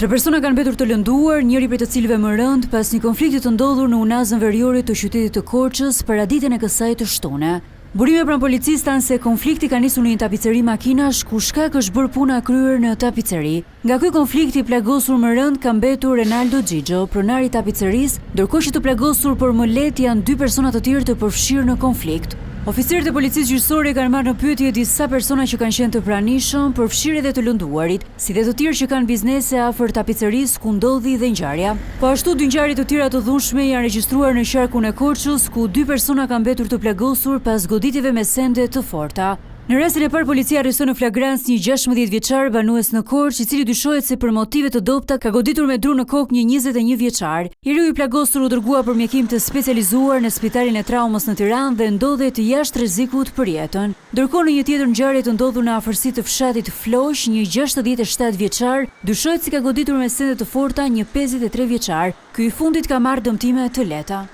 Tre persona kanë mbetur të lënduar, njëri prej të cilëve më rënd pas një konflikti të ndodhur në unazën veriore të qytetit të Korçës paraditën e kësaj të shtune. Burime pranë policisë thanë se konflikti ka nisur në një tapiceri makinash ku shkak është bërë puna kryer në tapiceri. Nga ky konflikt i plagosur më rënd ka mbetur Renaldo Xhixho, pronari i tapicerisë, ndërkohë që të plagosur por më lehtë janë dy persona të tjerë të përfshirë në konflikt. Oficerët e policisë gjyqësore kanë marrë në pyetje disa persona që kanë qenë të pranishëm, përfshirë edhe të lënduarit, si dhe të tjerë që kanë biznese afër tapicerisë ku ndodhi dhe ngjarja. Po ashtu dy ngjarje të tjera të dhunshme janë regjistruar në qarkun e Korçës, ku dy persona kanë mbetur të plagosur pas goditjeve me sende të forta. Në rastin e parë, policia arreston në flagrancë një 16 vjeçar banues në Korçë, i cili dyshohet se për motive të dobta ka goditur me dru në kokë një 21 vjeçar. I riu i plagosur u dërgua për mjekim të specializuar në Spitalin e Traumës në Tiranë dhe ndodhet jashtë rrezikut për jetën. Ndërkohë në një tjetër ngjarje të ndodhur në afërsi të fshatit Floq, një 67 vjeçar dyshohet se ka goditur me sende të forta një 53 vjeçar. Ky i fundit ka marrë dëmtime të lehta.